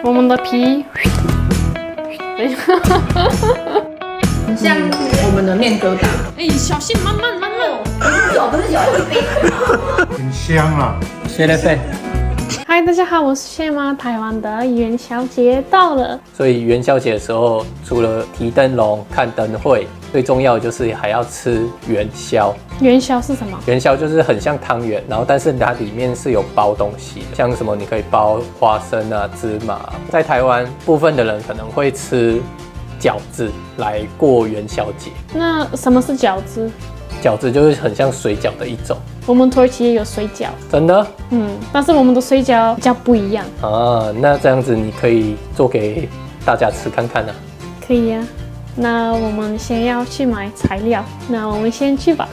我们的皮，很像我们的面疙瘩。哎，小心，慢慢。不是有一杯。很香啊！谢谢费。嗨，大家好，我是谢妈，台湾的元宵节到了。所以元宵节的时候，除了提灯笼、看灯会，最重要的就是还要吃元宵。元宵是什么？元宵就是很像汤圆，然后但是它里面是有包东西的，像什么你可以包花生啊、芝麻。在台湾，部分的人可能会吃饺子来过元宵节。那什么是饺子？饺子就是很像水饺的一种。我们土耳其也有水饺，真的？但是我们的水饺比较不一样啊。那这样子你可以做给大家吃看看啊。可以呀。那我们先要去买材料，那我们先去吧。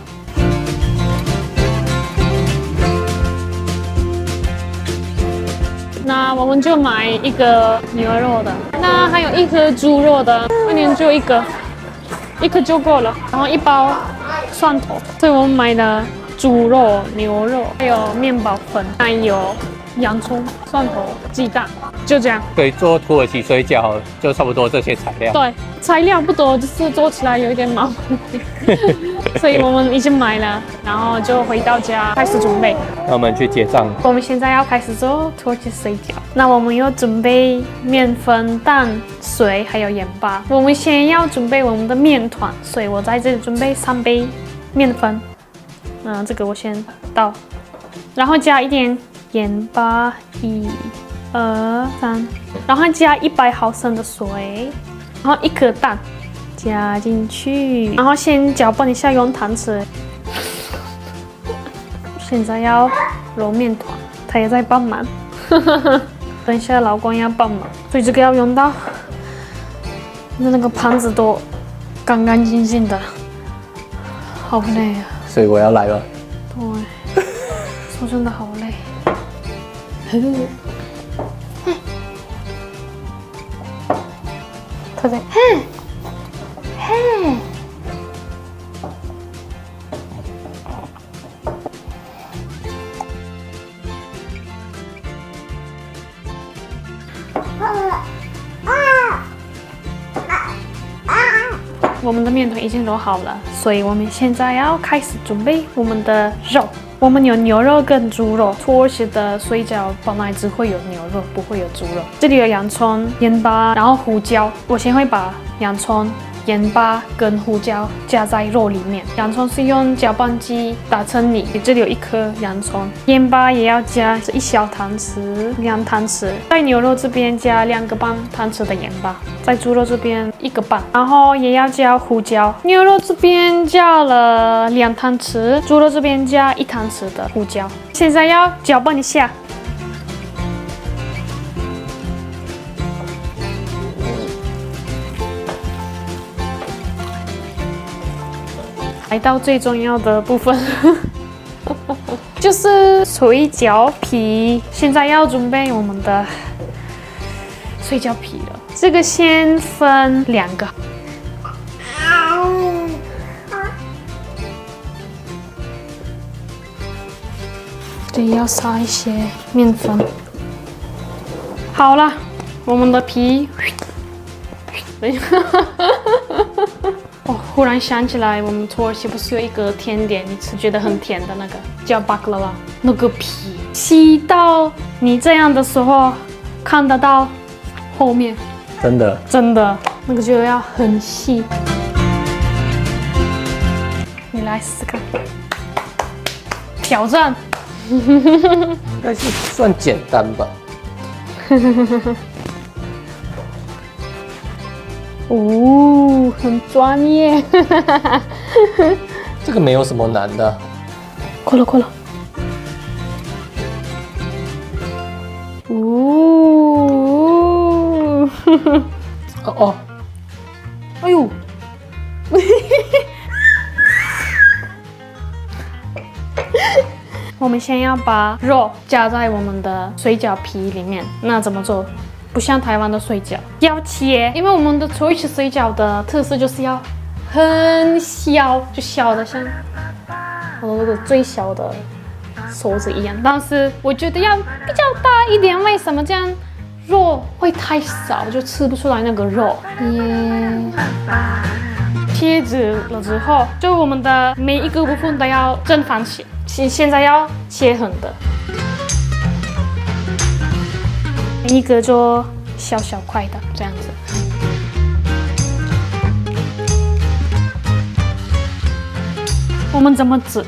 那我们就买一个牛肉的，那还有一颗猪肉的，那年就一个就够了，然后一包蒜头，所以我们买的猪肉、牛肉，还有面包粉、奶油、洋葱、蒜头、鸡蛋，就这样。可以做土耳其水饺，就差不多这些材料。对，材料不多，就是做起来有一点麻烦，所以我们已经买了，然后就回到家开始准备。那我们去结账。我们现在要开始做土耳其水饺，那我们要准备面粉、蛋、水还有盐巴。我们先要准备我们的面团，所以我在这里准备3杯面粉。这个我先倒，然后加一点盐巴，1、2、3，然后加100毫升的水，然后1颗蛋加进去，然后先搅拌一下，用汤匙。现在要揉面团，他也在帮忙。等一下老公要帮忙，所以这个要用到那个盘子都干干净净的，好累啊。所以我要来了。对，说真的好累。他在嘿。我们的面团已经揉好了，所以我们现在要开始准备我们的肉。我们有牛肉跟猪肉，土耳其的水饺本来只会有牛肉，不会有猪肉。这里有洋葱、盐巴，然后胡椒。我先会把洋葱、盐巴跟胡椒加在肉里面。洋葱是用搅拌机打成泥，这里有1颗洋葱，盐巴也要加1小汤匙，2汤匙。在牛肉这边加2个半汤匙的盐巴，在猪肉这边1个半，然后也要加胡椒。牛肉这边加了2汤匙，猪肉这边加1汤匙的胡椒。现在要搅拌一下。来到最重要的部分，就是水饺皮。现在要准备我们的水饺皮了。这个先分2个。这里要撒一些面粉。好了，我们的皮。忽然想起来，我们土耳其不是有一个甜点，你吃觉得很甜的那个叫巴克拉瓦，那个皮细到你这样的时候看得到后面，真的那个就要很细。你来试试看，挑战。应该是算简单吧。哦，很专业。这个没有什么难的。快了。哦，哎呦。我们先要把肉加在我们的水饺皮里面，那怎么做？不像台湾的水饺要切，因为我们的土耳其水饺的特色就是要很小，就小的像我那个最小的手指一样。但是我觉得要比较大一点，为什么这样肉会太少，就吃不出来那个肉。贴纸了之后，就我们的每一个部分都要正方形，现在要切横的，每一个就小小块的这样子。我们怎么指？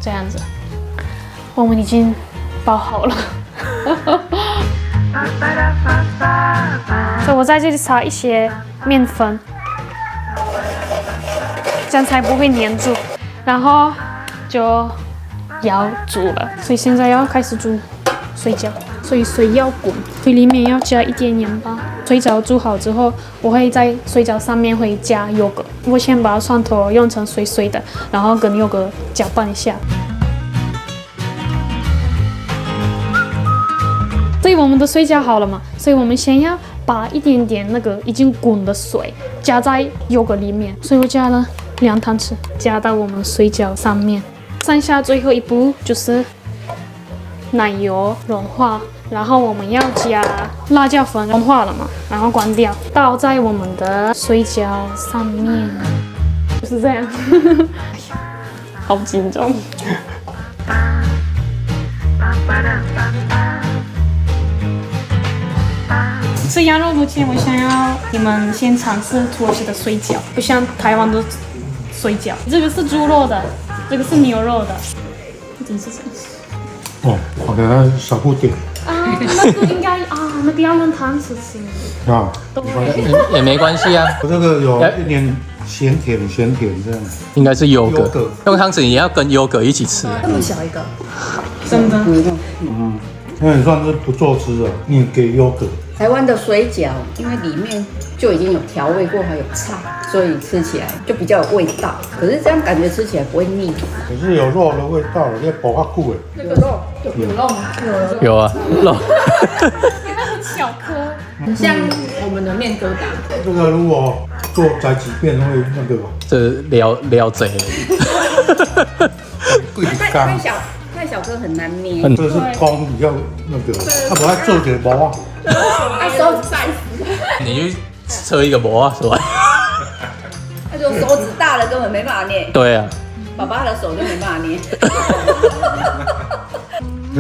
这样子，我们已经包好了。所以我在这里撒一些面粉，这样才不会粘住。然后就要煮了，所以现在要开始煮水饺。所以水要滚，水里面要加一点盐巴。水饺煮好之后，我会在水饺上面会加优格。我先把蒜头用成碎碎的，然后跟优格搅拌一下。所以我们的水饺好了嘛？所以我们先要把一点点那个已经滚的水加在优格里面。所以我加了2汤匙，加到我们水饺上面。剩下最后一步就是奶油融化。然后我们要加辣椒粉，融化了嘛，然后关掉，倒在我们的水饺上面，就是这样。哎呀，好紧张。吃羊肉炉前，我想要你们先尝试土耳其的水饺，不像台湾的水饺。这个是猪肉的，这个是牛肉的，这是什么？哦，好的，少不点啊，那个应该啊，那个要用汤匙吃。啊。也没关系啊，我这个有一点咸甜这样。应该是优格，用汤匙也要跟优格一起吃。这么小一个，真的。嗯，那也算是不做吃的，你给优格。台湾的水饺，因为里面就已经有调味过，还有菜，所以吃起来就比较有味道。可是这样感觉吃起来不会腻。可是有肉的味道，你薄较久诶。那个肉有肉吗？有啊，肉。因为很小颗，很像我们的面疙瘩。这个如果做宰几遍会那个吧？这撩贼。贵干。太小颗很难捏。这是光比较那个，他把它做点薄啊。手指 size， 你去测一个膜啊，是吧？他说手指大了根本没办法捏。对啊，爸爸的手就没办法捏。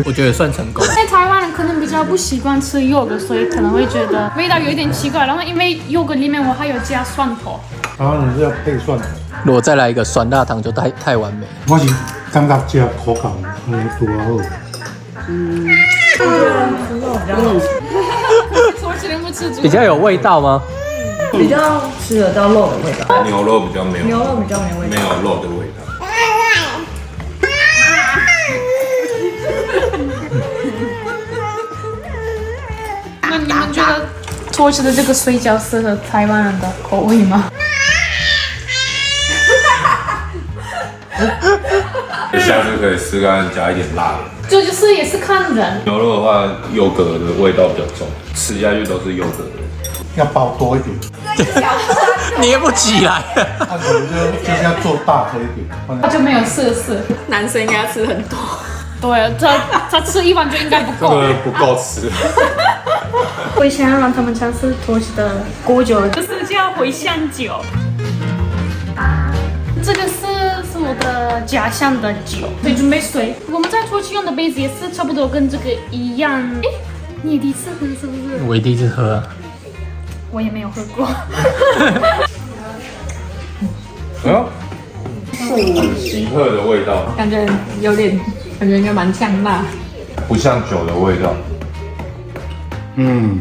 我觉得算成功。因为台湾人可能比较不习惯吃优格，所以可能会觉得味道有一点奇怪。然后因为优格里面我还有加蒜头，然后你是要配蒜头。如果再来一个酸辣汤，就太完美。我是感觉这口感拄好。比较有味道吗？比较吃得到肉的味道，牛肉比较没有，牛肉比较没味道，没有肉的味道。那你们觉得土耳其的这个水饺适合台湾人的口味吗？下次可以试看加一点辣的。这就是也是看人。牛肉的话，优格的味道比较重，吃下去都是优格的。要包多一点，捏不起来。那可能就是要做大颗一点。他就没有色色。男生应该要吃很多。对，他吃一碗就应该不这够。个不够吃。我想要让他们尝试土耳其的果酒，就是叫茴香酒。这个是我的家乡的酒，所以准备水。我们在土耳其用的杯子也是差不多跟这个一样。哎，你也第一次喝是不是？我第一次喝啊。我也没有喝过。哎呦，很奇特的味道，感觉应该蛮呛辣。不像酒的味道。嗯，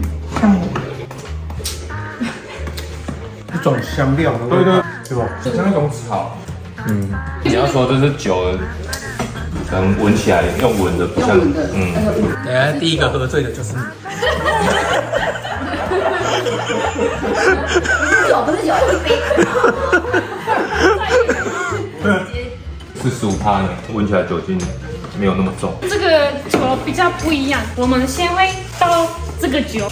一种香料的味道，对吧？像一种草。你要说这是酒的，可能闻起来用闻的不像。等下第一个喝醉的就是你。不是酒，一杯。是15%呢，闻起来酒精没有那么重。这个酒比较不一样，我们先会倒这个酒。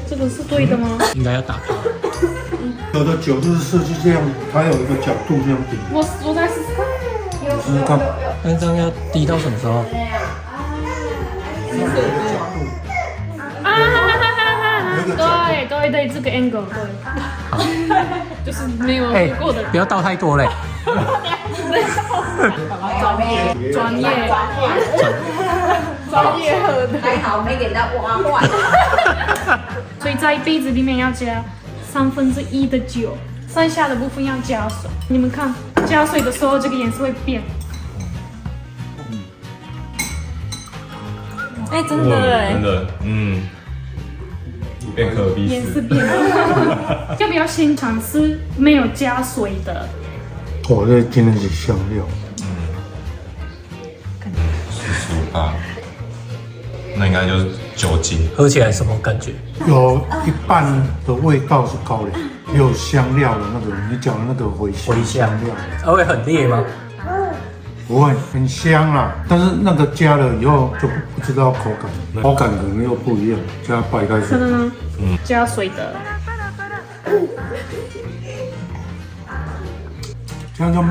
这个是对的吗？应该要打破。有的酒就是设计这样，它有一个角度这样顶。我再试试看。试试看。那这样要滴到什么时候？对，这个 angle 对，就是没有喝过的人。不要倒太多嘞。专业喝的，还好没给他挖坏。所以在杯子里面要加1/3的酒，剩下的部分要加水。你们看，加水的时候这个颜色会变。哎，真的哎，真的，变可比斯。颜色变了，要不要先尝试没有加水的？哦，这真的是香料。啊，那应该就是酒精。喝起来什么感觉？有一半的味道是高粱，也有香料的那个你讲的那个茴香料，它会很烈吗？不会很香啦。但是那个加了以后就不知道口感，口感可能又不一样。加白开水真，的呢？加水的，这样就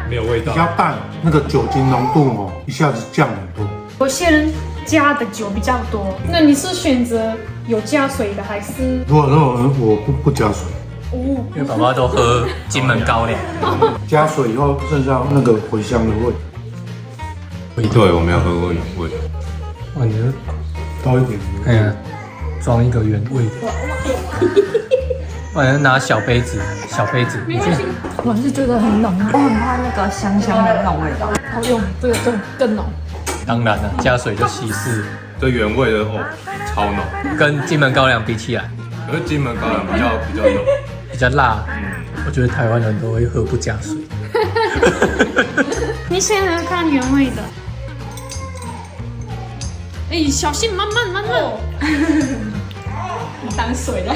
没有味道比。较淡，那个酒精浓度哦一下子降很多。有些人加的酒比较多，那你是选择有加水的还是？如果我不加水，因为爸爸都喝金门高粱。加水以后剩下那个茴香的味，对，我没有喝过原味。哇，你是高一点。哎呀，装一个原味的。我好像拿小杯子，你去我还是觉得很浓，我很怕那个香香的那种味道。好用这个更浓。当然了，加水就稀释，这原味的哦，超浓。跟金门高粱比起来可是金门高粱比较浓。比较辣。我觉得台湾人都会喝不加水。你现在看原味的，哎，小心，慢慢。当水来。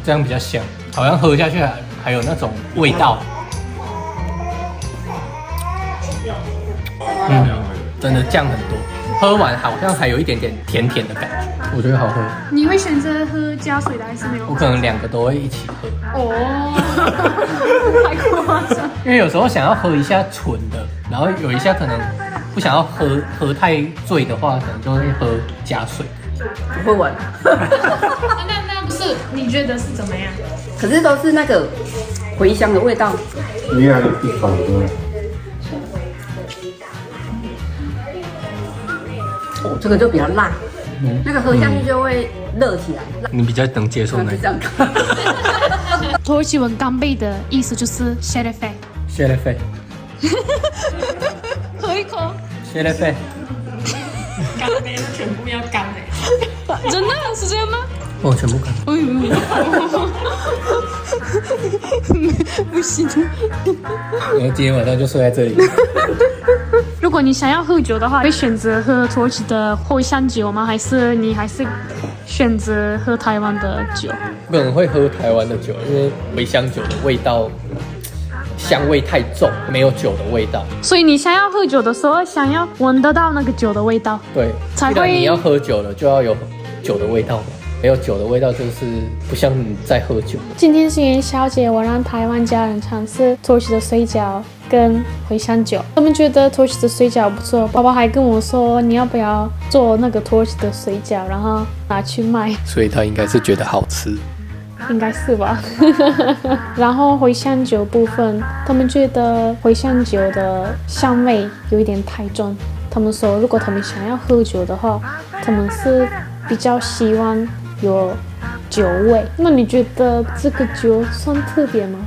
这样比较香，好像喝下去还有那种味道。真的降很多，喝完好像还有一点点甜甜的感觉，我觉得好喝。你会选择喝加水的还是没有？我可能2个都会一起喝，哦，太夸张。因为有时候想要喝一下纯的，然后有一下可能不想要喝太醉的话，可能就会喝加水。不会闻，那不是？你觉得是怎么样？可是都是那个茴香的味道。厉害的地方呢？哦，这个就比较辣，那个喝下去就会热起来。你比较能接受那个？这样看。土耳其文干贝的意思就是 şerefe。şerefe，喝一口。şerefe，干杯的全部要干哎。真的是这样吗？我全部干。不行。然后今天晚上就睡在这里。如果你想要喝酒的话，会选择喝土耳其的茴香酒吗？还是选择喝台湾的酒？我可能会喝台湾的酒，因为茴香酒的味道香味太重，没有酒的味道。所以你想要喝酒的时候，想要闻得到那个酒的味道，对，才会既然你要喝酒了，就要有酒的味道嘛。没有酒的味道，就是不像你在喝酒。今天是元宵节，我让台湾家人尝试土耳其的水饺跟茴香酒，他们觉得土耳其的水饺不错。爸爸还跟我说，你要不要做那个土耳其的水饺，然后拿去卖？所以他应该是觉得好吃。应该是吧。然后茴香酒部分，他们觉得茴香酒的香味有一点太重。他们说，如果他们想要喝酒的话，他们是比较希望有酒味。那你觉得这个酒算特别吗？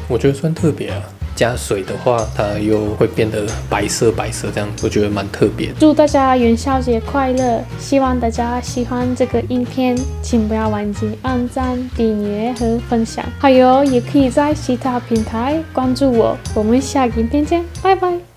我觉得算特别啊。加水的话，它又会变得白色这样，我觉得蛮特别的。祝大家元宵节快乐！希望大家喜欢这个影片，请不要忘记按赞、订阅和分享，还有也可以在其他平台关注我。我们下个影片见，拜拜。